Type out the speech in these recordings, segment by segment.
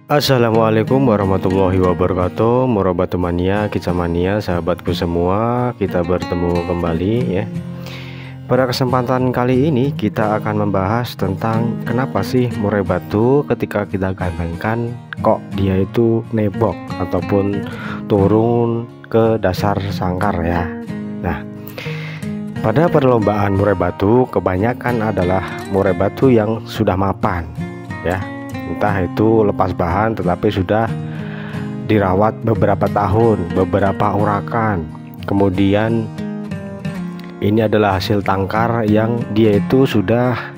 Assalamualaikum warahmatullahi wabarakatuh, Murabatu mania, kicamania, sahabatku semua. Kita bertemu kembali ya. Pada kesempatan kali ini kita akan membahas tentang kenapa sih murai batu ketika kita gantengkan kok dia itu nebok ataupun turun ke dasar sangkar ya. Nah, pada perlombaan murai batu kebanyakan adalah murai batu yang sudah mapan ya. Entah itu lepas bahan tetapi sudah dirawat beberapa tahun, beberapa urakan. Kemudian ini adalah hasil tangkar yang dia itu sudah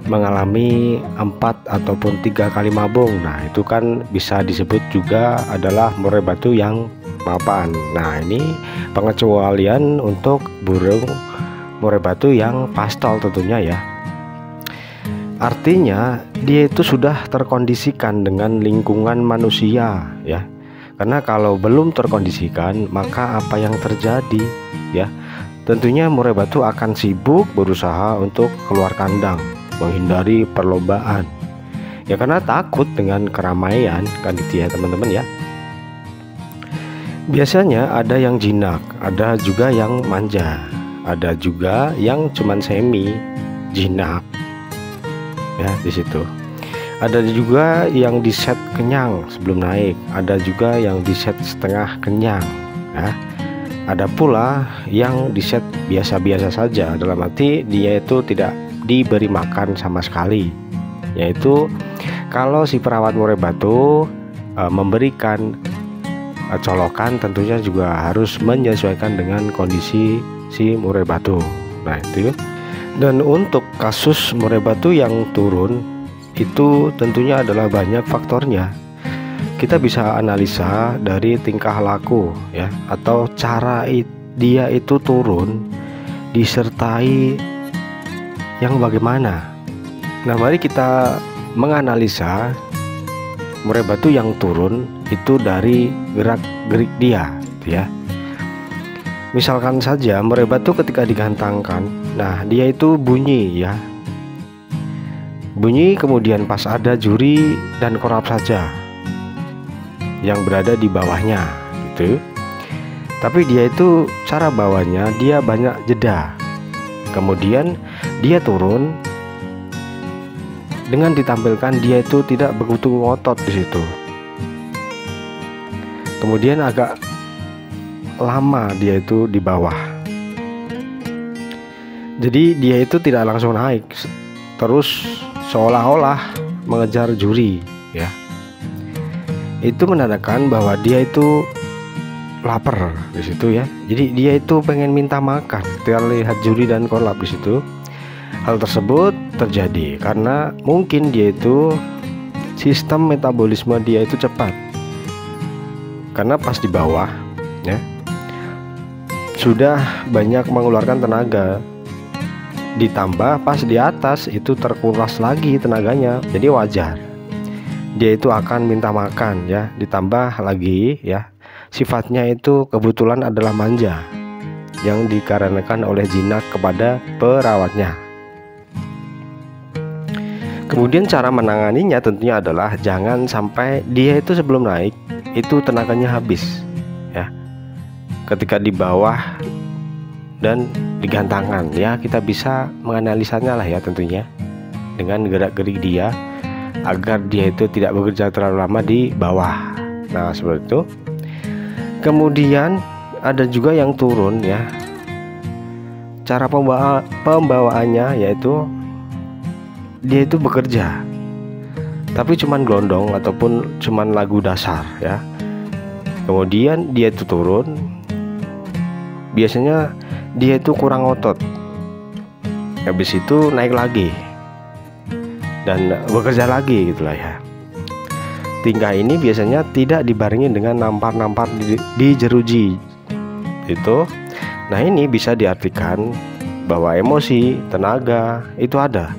mengalami 4 ataupun 3 kali mabung. Nah, itu kan bisa disebut juga adalah murai batu yang mapan. Nah, ini pengecualian untuk burung murai batu yang pastol tentunya ya. Artinya dia itu sudah terkondisikan dengan lingkungan manusia ya. Karena kalau belum terkondisikan maka apa yang terjadi ya? Tentunya murai batu akan sibuk berusaha untuk keluar kandang, menghindari perlombaan. Ya karena takut dengan keramaian kan itu ya teman-teman ya. Biasanya ada yang jinak, ada juga yang manja, ada juga yang cuman semi jinak. Ya di situ ada juga yang di set kenyang sebelum naik, ada juga yang di set setengah kenyang ya. Ada pula yang di set biasa-biasa saja, dalam arti dia itu tidak diberi makan sama sekali. Yaitu kalau si perawat murai batu memberikan colokan tentunya juga harus menyesuaikan dengan kondisi si murai batu. Nah itu. Dan untuk kasus murai batu yang turun itu tentunya adalah banyak faktornya. Kita bisa analisa dari tingkah laku ya, atau cara dia itu turun disertai yang bagaimana. Nah, mari kita menganalisa murai batu yang turun itu dari gerak-gerik dia ya. Misalkan saja murai batu ketika digantangkan, nah dia itu bunyi ya. Bunyi kemudian pas ada juri dan korab saja yang berada di bawahnya gitu. Tapi dia itu cara bawahnya dia banyak jeda. Kemudian dia turun dengan ditampilkan dia itu tidak begitu ngotot di situ. Kemudian agak lama dia itu di bawah. Jadi dia itu tidak langsung naik, terus seolah-olah mengejar juri ya. Itu menandakan bahwa dia itu lapar di situ ya. Jadi dia itu pengen minta makan. Kita lihat juri dan korlap di situ. Hal tersebut terjadi karena mungkin dia itu sistem metabolisme dia itu cepat. Karena pas di bawah ya sudah banyak mengeluarkan tenaga, ditambah pas di atas itu terkuras lagi tenaganya, jadi wajar dia itu akan minta makan ya. Ditambah lagi ya sifatnya itu kebetulan adalah manja yang dikarenakan oleh jinak kepada perawatnya. Kemudian cara menanganinya tentunya adalah jangan sampai dia itu sebelum naik itu tenaganya habis ya. Ketika di bawah dan digantangkan ya, kita bisa menganalisanya lah ya tentunya dengan gerak-gerik dia agar dia itu tidak bekerja terlalu lama di bawah. Nah seperti itu. Kemudian ada juga yang turun ya. Cara pembawaannya yaitu dia itu bekerja tapi cuman gelondong ataupun cuman lagu dasar ya. Kemudian dia itu turun, biasanya dia itu kurang otot, habis itu naik lagi dan bekerja lagi gitulah ya. Tingkah ini biasanya tidak dibarengi dengan nampar-nampar di jeruji itu. Nah ini bisa diartikan bahwa emosi, tenaga itu ada,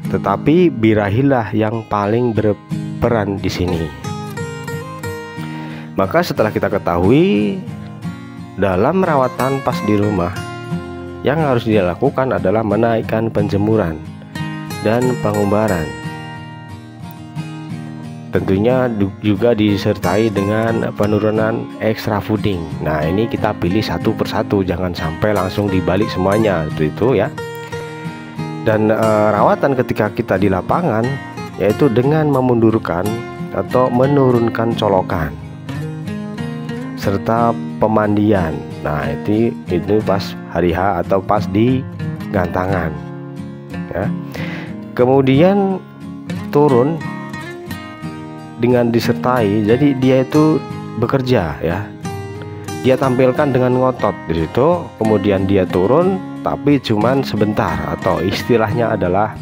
tetapi birahilah yang paling berperan di sini. Maka setelah kita ketahui dalam merawatan pas di rumah, yang harus dilakukan adalah menaikkan penjemuran dan pengumbaran. tentunya juga disertai dengan penurunan extra fooding. Nah, ini kita pilih satu persatu, jangan sampai langsung dibalik semuanya itu ya. Dan rawatan ketika kita di lapangan yaitu dengan memundurkan atau menurunkan colokan serta pemandian. Nah, itu pas hari H atau pas di gantangan ya. Kemudian turun dengan disertai, jadi dia itu bekerja ya, dia tampilkan dengan ngotot di situ. Kemudian dia turun tapi cuman sebentar, atau istilahnya adalah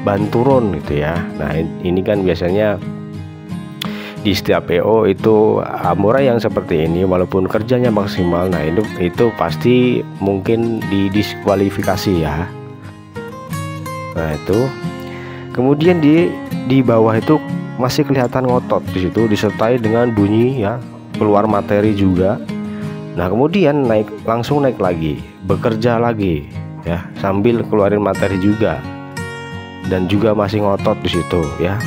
ban turun gitu ya. Nah, ini kan biasanya di setiap PO itu murai yang seperti ini walaupun kerjanya maksimal, nah itu pasti mungkin didiskualifikasi ya. Nah, itu kemudian di bawah itu masih kelihatan ngotot di situ, disertai dengan bunyi ya, keluar materi juga. Nah, kemudian langsung naik lagi, bekerja lagi ya, sambil keluarin materi juga, dan juga masih ngotot di situ ya.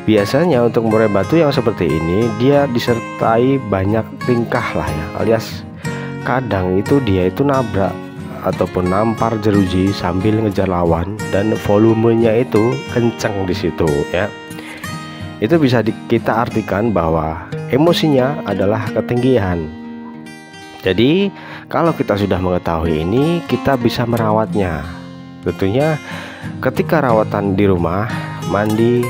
Biasanya untuk murai batu yang seperti ini dia disertai banyak tingkah lah ya, alias kadang itu dia itu nabrak ataupun nampar jeruji sambil ngejar lawan, dan volumenya itu kencang di situ ya. Itu bisa kita artikan bahwa emosinya adalah ketinggian. Jadi kalau kita sudah mengetahui ini, kita bisa merawatnya. Tentunya ketika rawatan di rumah, mandi,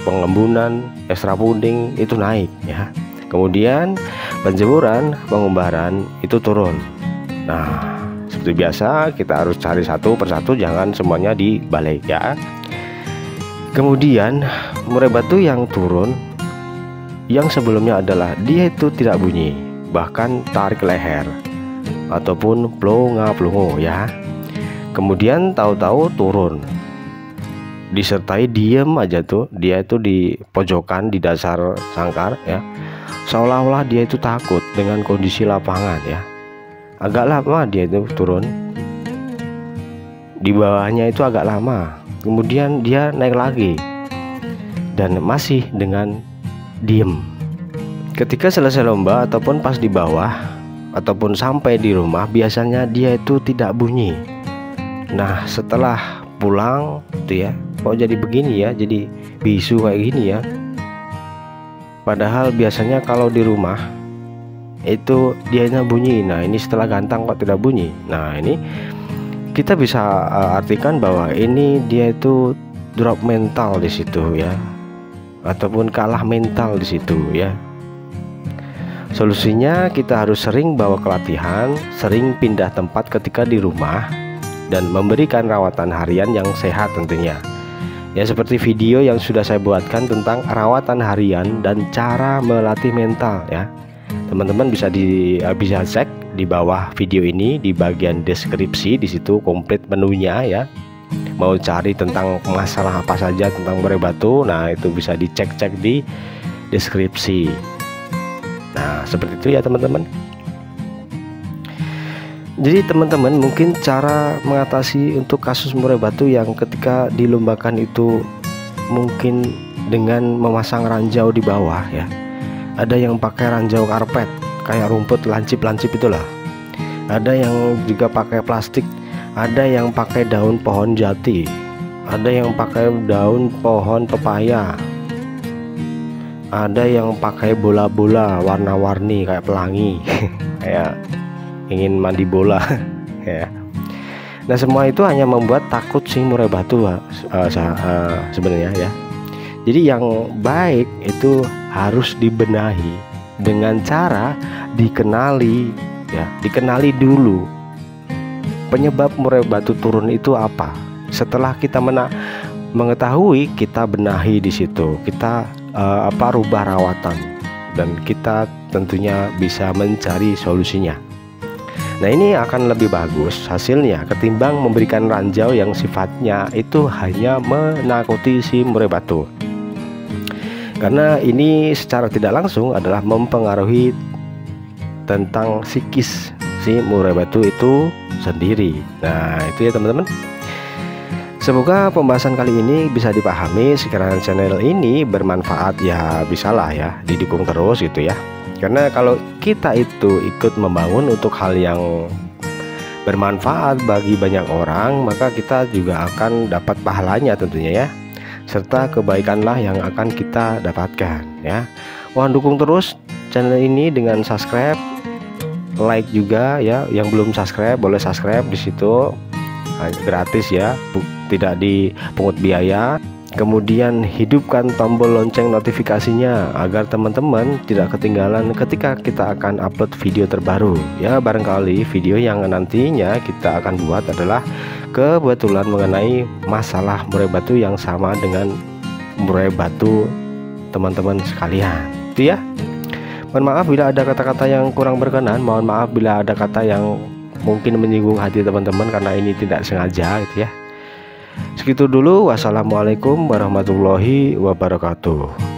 pengembunan, extra fooding itu naik ya. Kemudian penjemuran, pengumbaran itu turun. Nah, seperti biasa kita harus cari satu persatu, jangan semuanya dibalik ya. Kemudian murai batu yang turun, yang sebelumnya adalah dia itu tidak bunyi, bahkan tarik leher ataupun plonga-plongo ya. Kemudian tahu-tahu turun, disertai diem aja tuh, dia itu di pojokan di dasar sangkar ya, seolah-olah dia itu takut dengan kondisi lapangan ya. Agak lama dia itu turun, di bawahnya itu agak lama, kemudian dia naik lagi dan masih dengan diem. Ketika selesai lomba ataupun pas di bawah ataupun sampai di rumah, biasanya dia itu tidak bunyi. Nah, setelah pulang tuh ya, kok jadi begini ya, jadi bisu kayak gini ya. Padahal biasanya kalau di rumah itu dianya bunyi. Nah, ini setelah gantang kok tidak bunyi. Nah, ini kita bisa artikan bahwa ini dia itu drop mental di situ ya, ataupun kalah mental di situ ya. Solusinya kita harus sering bawa ke latihan, sering pindah tempat ketika di rumah, dan memberikan rawatan harian yang sehat tentunya. Ya, seperti video yang sudah saya buatkan tentang rawatan harian dan cara melatih mental ya. Teman-teman bisa cek di bawah video ini di bagian deskripsi, di situ komplit menunya ya. Mau cari tentang masalah apa saja tentang murai batu, nah itu bisa dicek-cek di deskripsi. Nah, seperti itu ya teman-teman. Jadi teman-teman, mungkin cara mengatasi untuk kasus murai batu yang ketika dilombakan itu mungkin dengan memasang ranjau di bawah ya. Ada yang pakai ranjau karpet kayak rumput lancip-lancip itulah. Ada yang juga pakai plastik, ada yang pakai daun pohon jati, ada yang pakai daun pohon pepaya, ada yang pakai bola-bola warna-warni kayak pelangi kayak ingin mandi bola ya. Nah, semua itu hanya membuat takut si murai batu sebenarnya ya. Jadi yang baik itu harus dibenahi dengan cara dikenali ya, dikenali dulu penyebab murai batu turun itu apa. Setelah kita mengetahui, kita benahi di situ, kita rubah rawatan, dan kita tentunya bisa mencari solusinya. Nah, ini akan lebih bagus hasilnya ketimbang memberikan ranjau yang sifatnya itu hanya menakuti si murai batu. Karena ini secara tidak langsung adalah mempengaruhi tentang psikis si murai batu itu sendiri. Nah, itu ya teman-teman. Semoga pembahasan kali ini bisa dipahami. Sekiranya channel ini bermanfaat ya bisalah ya didukung terus gitu ya. Karena kalau kita itu ikut membangun untuk hal yang bermanfaat bagi banyak orang, maka kita juga akan dapat pahalanya tentunya ya. Serta kebaikanlah yang akan kita dapatkan ya. Mohon dukung terus channel ini dengan subscribe, like juga ya. Yang belum subscribe boleh subscribe di situ. Gratis ya, tidak dipungut biaya. Kemudian hidupkan tombol lonceng notifikasinya agar teman-teman tidak ketinggalan ketika kita akan upload video terbaru ya. Barangkali video yang nantinya kita akan buat adalah kebetulan mengenai masalah murai batu yang sama dengan murai batu teman-teman sekalian itu ya. Mohon maaf bila ada kata-kata yang kurang berkenan, mohon maaf bila ada kata yang mungkin menyinggung hati teman-teman karena ini tidak sengaja gitu ya. Segitu dulu. Wassalamualaikum warahmatullahi wabarakatuh.